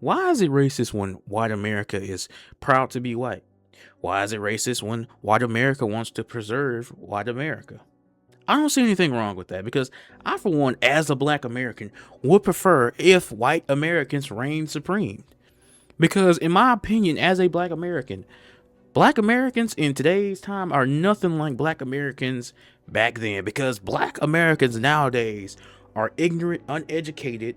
Why is it racist when white America is proud to be white? Why is it racist when white America wants to preserve white America? I don't see anything wrong with that because I, for one, as a black American, would prefer if white Americans reigned supreme. Because, in my opinion, as a black Americans in today's time are nothing like black Americans back then. Because black Americans nowadays are ignorant, uneducated,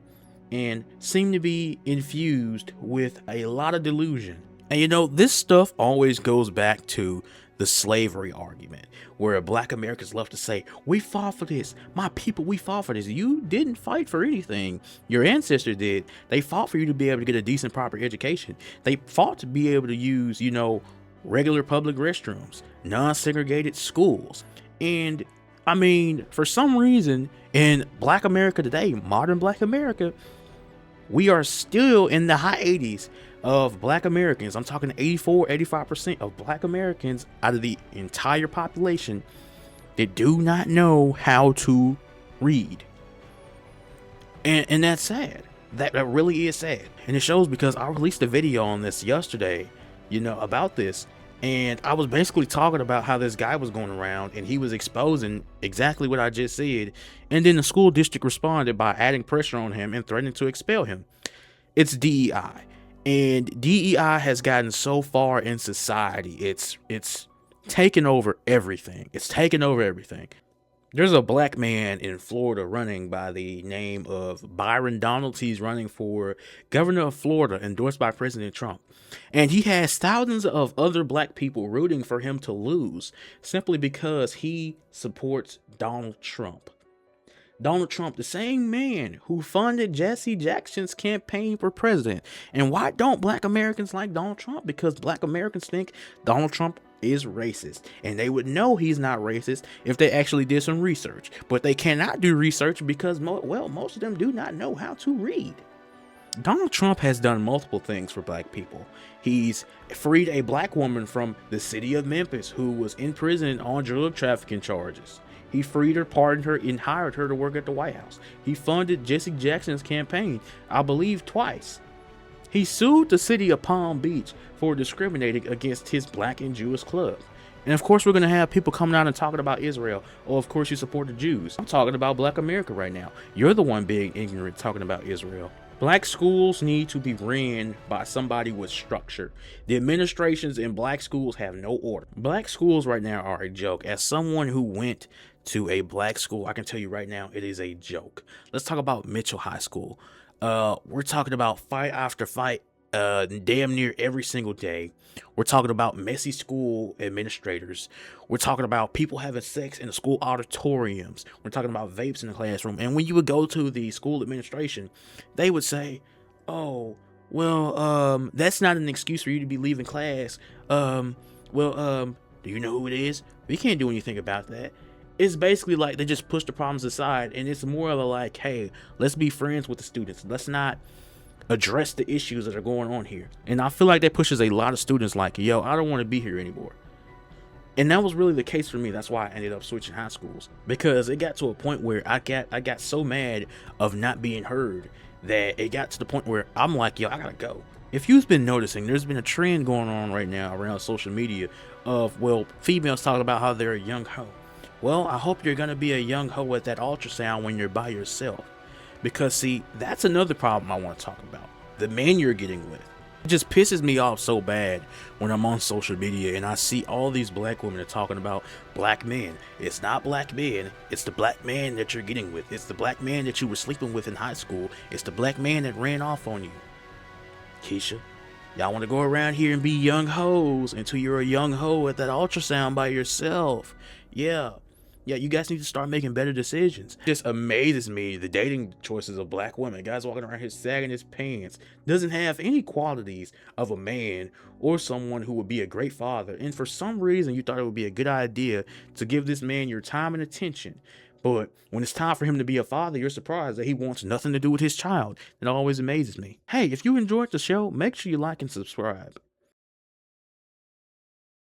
and seem to be infused with a lot of delusion. And this stuff always goes back to the slavery argument, where black Americans love to say, we fought for this. My people, we fought for this. You didn't fight for anything. Your ancestors did. They fought for you to be able to get a decent, proper education. They fought to be able to use, regular public restrooms, non-segregated schools. And I mean, for some reason, in black America today, modern black America, we are still in the high 80s of black Americans. I'm talking 85% of black Americans out of the entire population that do not know how to read. And that's sad. That really is sad. And it shows because I released a video on this yesterday, about this. And I was basically talking about how this guy was going around and he was exposing exactly what I just said. And then the school district responded by adding pressure on him and threatening to expel him. It's DEI. And DEI has gotten so far in society. It's taken over everything. It's taken over everything. There's a black man in Florida running by the name of Byron Donalds. He's running for governor of Florida, endorsed by President Trump. And he has thousands of other black people rooting for him to lose simply because he supports Donald Trump. Donald Trump, the same man who funded Jesse Jackson's campaign for president. And why don't black Americans like Donald Trump? Because black Americans think Donald Trump is racist, and they would know he's not racist if they actually did some research. But they cannot do research because most of them do not know how to read. Donald Trump has done multiple things for black people. He's freed a black woman from the city of Memphis who was in prison on drug trafficking charges. He freed her, pardoned her, and hired her to work at the White House. He funded Jesse Jackson's campaign, I believe, twice. He sued the city of Palm Beach for discriminating against his black and Jewish club. And of course, we're going to have people coming out and talking about Israel. Oh, of course, you support the Jews. I'm talking about black America right now. You're the one being ignorant talking about Israel. Black schools need to be ran by somebody with structure. The administrations in black schools have no order. Black schools right now are a joke. As someone who went to a black school, I can tell you right now, it is a joke. Let's talk about Mitchell High School. We're talking about fight after fight, damn near every single day. We're talking about messy school administrators. We're talking about people having sex in the school auditoriums. We're talking about vapes in the classroom. And when you would go to the school administration, they would say, oh, well, that's not an excuse for you to be leaving class. Do you know who it is? We can't do anything about that. It's basically like they just push the problems aside, and it's more of a like, hey, let's be friends with the students. Let's not address the issues that are going on here. And I feel like that pushes a lot of students like, yo, I don't want to be here anymore. And that was really the case for me. That's why I ended up switching high schools, because it got to a point where I got so mad of not being heard that it got to the point where I'm like, yo, I gotta go. If you've been noticing, there's been a trend going on right now around social media of, females talking about how they're a young hoe. Well, I hope you're going to be a young hoe at that ultrasound when you're by yourself. Because, see, that's another problem I want to talk about. The men you're getting with. It just pisses me off so bad when I'm on social media and I see all these black women are talking about black men. It's not black men. It's the black man that you're getting with. It's the black man that you were sleeping with in high school. It's the black man that ran off on you. Keisha, y'all want to go around here and be young hoes until you're a young hoe at that ultrasound by yourself. Yeah, you guys need to start making better decisions. It just amazes me, the dating choices of black women. Guys walking around here sagging his pants. Doesn't have any qualities of a man or someone who would be a great father. And for some reason, you thought it would be a good idea to give this man your time and attention. But when it's time for him to be a father, you're surprised that he wants nothing to do with his child. It always amazes me. Hey, if you enjoyed the show, make sure you like and subscribe.